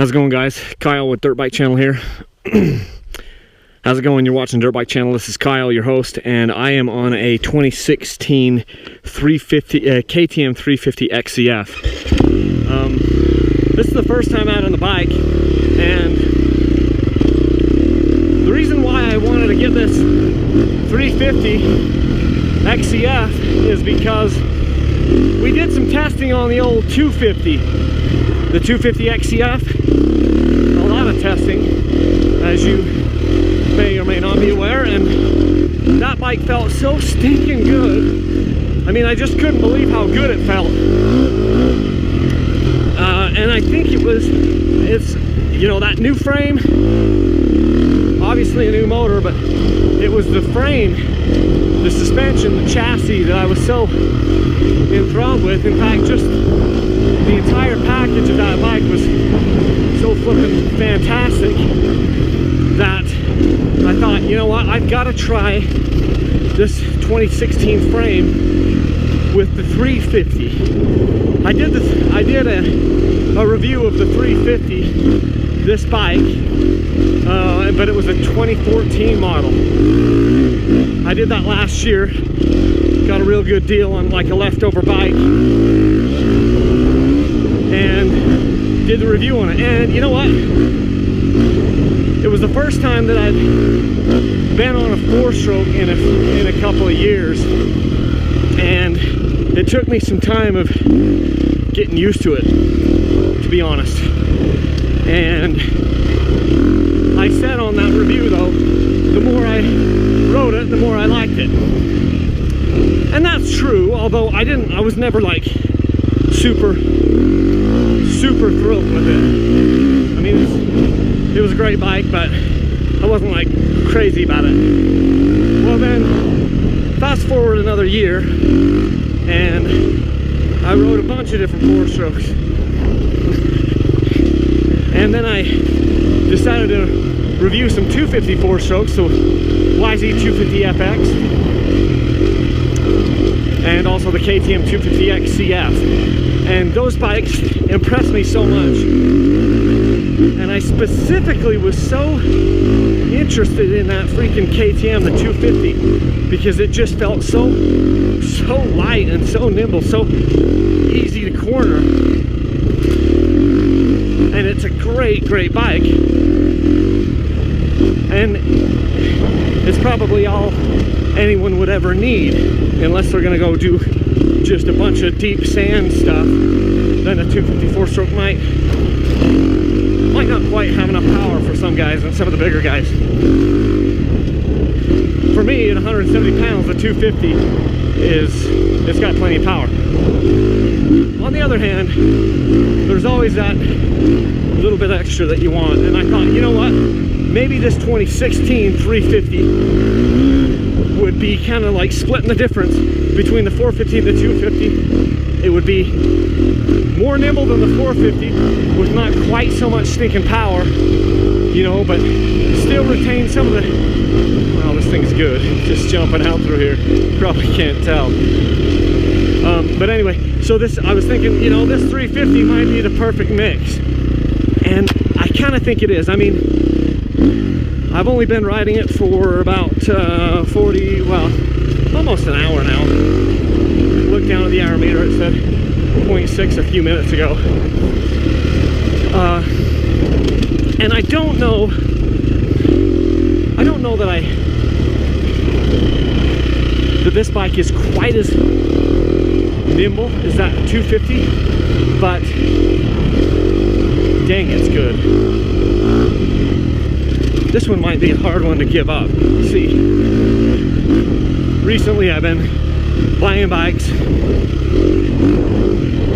How's it going, guys? Kyle with Dirt Bike Channel here. How's it going? You're watching Dirt Bike Channel. This is Kyle, your host, and I am on a 2016 KTM 350 XCF. This is the first time out on the bike, and the reason why I wanted to get this 350 XCF is because we did some testing on the old 250. The 250 XCF, a lot of testing, as you may or may not be aware, and that bike felt so stinking good. I mean, I just couldn't believe how good it felt. And I think it's, you know, that new frame, obviously a new motor, but it was the frame, the suspension, the chassis that I was so enthralled with. In fact, just the entire package of that bike was so flippin' fantastic that I thought, you know what, I've got to try this 2016 frame with the 350. I did a review of the 350, this bike, but it was a 2014 model. I did that last year, got a real good deal on like a leftover bike, and did the review on it. And you know what? It was the first time that I'd been on a 4-stroke in a couple of years, and it took me some time of getting used to it, to be honest. And I said on that review, though, the more I rode it, the more I liked it. And that's true, although I was never like super thrilled with it. I mean, it was a great bike, but I wasn't like crazy about it. Well, then fast forward another year, and I rode a bunch of different 4-strokes, and then I decided to review some 250 4-strokes, so YZ 250 FX, and also the KTM 250 XCF. And those bikes impressed me so much, and I specifically was so interested in that freaking KTM, the 250, because it just felt so light and so nimble, so easy to corner, and it's a great bike, and it's probably all anyone would ever need, unless they're gonna go do just a bunch of deep sand stuff. Then a 250 4-stroke might not quite have enough power for some guys and some of the bigger guys. For me, at 170 pounds, the 250 it's got plenty of power. On the other hand, there's always that little bit extra that you want, and I thought, you know what, maybe this 2016 350 would be kind of like splitting the difference between the 450 and the 250. It would be more nimble than the 450 with not quite so much stinking power, you know, but still retain some of the, well, this thing's good, just jumping out through here, probably can't tell. But anyway, so I was thinking, you know, this 350 might be the perfect mix, and I kind of think it is. I mean, I've only been riding it for about 40, well, almost an hour now. Looked down at the hour meter, it said 0.6 a few minutes ago. And I don't know that this bike is quite as nimble as that 250, but dang, it's good. This one might be a hard one to give up. See, recently I've been buying bikes,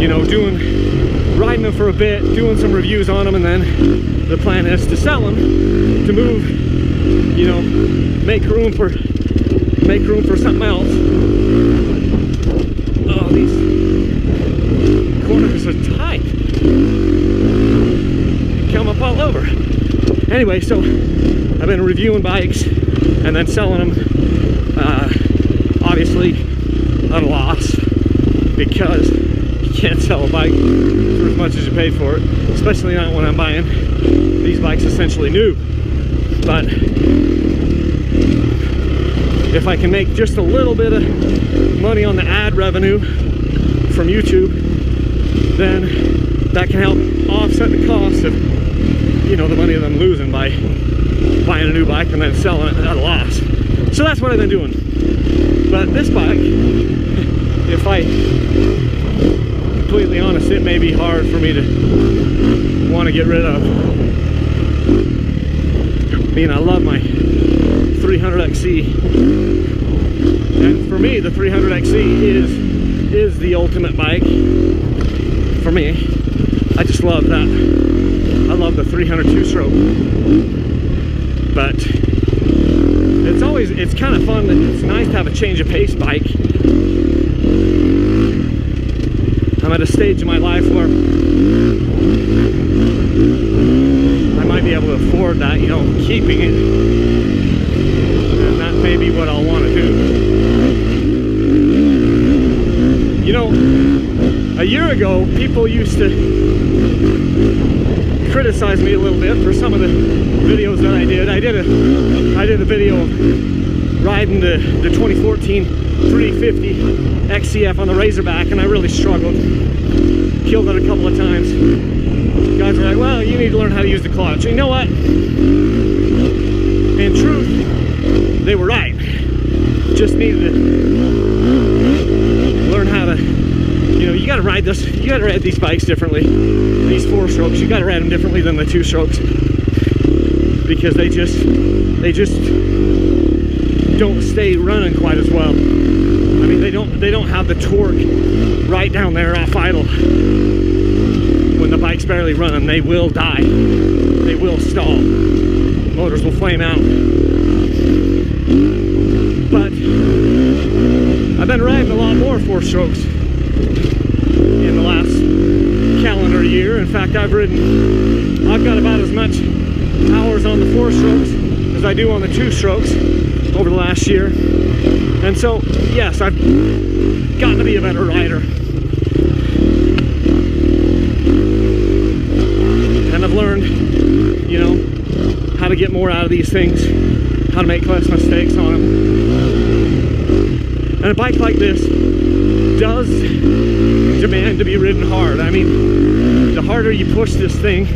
you know, riding them for a bit, doing some reviews on them, and then the plan is to sell them, to move, you know, make room for something else. Oh, these corners are tight. Come up all over. Anyway, so I've been reviewing bikes and then selling them, obviously at a loss, because you can't sell a bike for as much as you pay for it, especially not when I'm buying these bikes essentially new. But if I can make just a little bit of money on the ad revenue from YouTube, then that can help offset the cost of, you know, the money that I'm losing by buying a new bike and then selling it at a loss. So that's what I've been doing. But this bike, if I completely honest, it may be hard for me to want to get rid of. I mean, I love my 300XC, and for me the 300XC is the ultimate bike for me. I just love that. I love the 300 two-stroke, but it's kind of fun. It's nice to have a change of pace bike. I'm at a stage in my life where I might be able to afford that, you know, keeping it, and that may be what I'll want to do. You know, a year ago, people used to criticize me a little bit for some of the videos that I did. I did a video of riding the 2014 350 XCF on the Razorback, and I really struggled. Killed it a couple of times. Guys were like, well, you need to learn how to use the clutch. And you know what? In truth, they were right. Just needed to learn how to, you know, you gotta ride these bikes differently. These 4-strokes, you gotta ride them differently than the 2-strokes, because they just don't stay running quite as well. I mean, they don't have the torque right down there off idle. When the bike's barely running, they will die. They will stall. Motors will flame out. But I've been riding a lot more 4-strokes in the last calendar year. In fact, I've got about as much hours on the 4-strokes as I do on the 2-strokes over the last year. And so, yes, I've gotten to be a better rider. And I've learned, you know, how to get more out of these things, how to make less mistakes on them. And a bike like this does demand to be ridden hard. I mean, the harder you push this thing,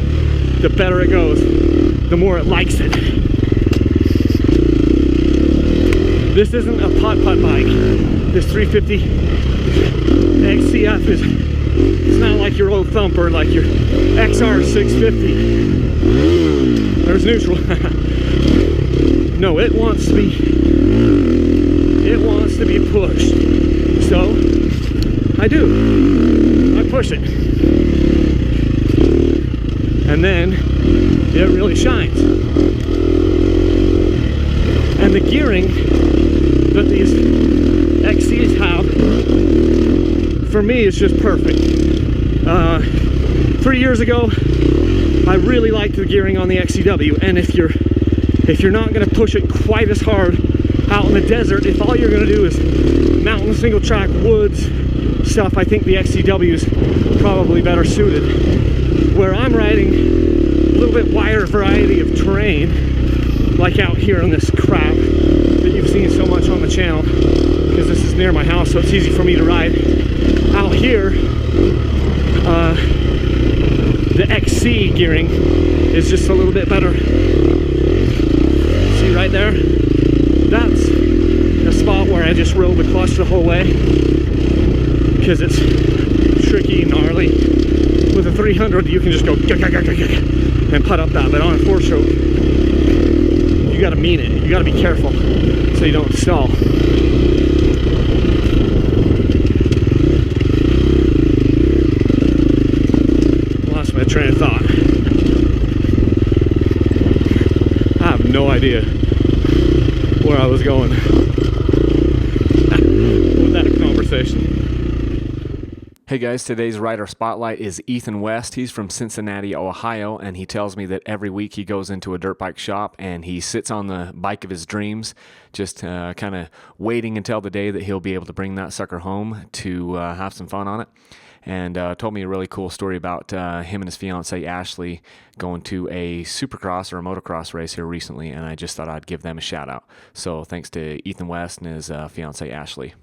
the better it goes, the more it likes it. This isn't a putt-putt bike. This 350 XCF it's not like your old thumper, like your XR 650. There's neutral. No, it wants to be pushed. So I do. I push it. And then it really shines. And the gearing that these XCs have, for me, is just perfect. 3 years ago, I really liked the gearing on the XCW, and if you're not going to push it quite as hard out in the desert, if all you're going to do is mountain, single track, woods stuff, I think the XCW is probably better suited. Where I'm riding a little bit wider variety of terrain, like out here on this crap that you've seen so much on the channel, because this is near my house, so it's easy for me to ride. Out here, the XC gearing is just a little bit better. See right there? That's a spot where I just roll the clutch the whole way, because it's tricky, gnarly. With a 300, you can just go and putt up that, but on a 4-stroke, you gotta mean it. You gotta be careful so you don't stall. Lost my train of thought. I have no idea where I was going with that conversation. Hey guys, today's Rider Spotlight is Ethan West. He's from Cincinnati, Ohio, and he tells me that every week he goes into a dirt bike shop and he sits on the bike of his dreams, just kind of waiting until the day that he'll be able to bring that sucker home to have some fun on it. and told me a really cool story about him and his fiance Ashley going to a supercross or a motocross race here recently, and I just thought I'd give them a shout out. So thanks to Ethan West and his fiance Ashley.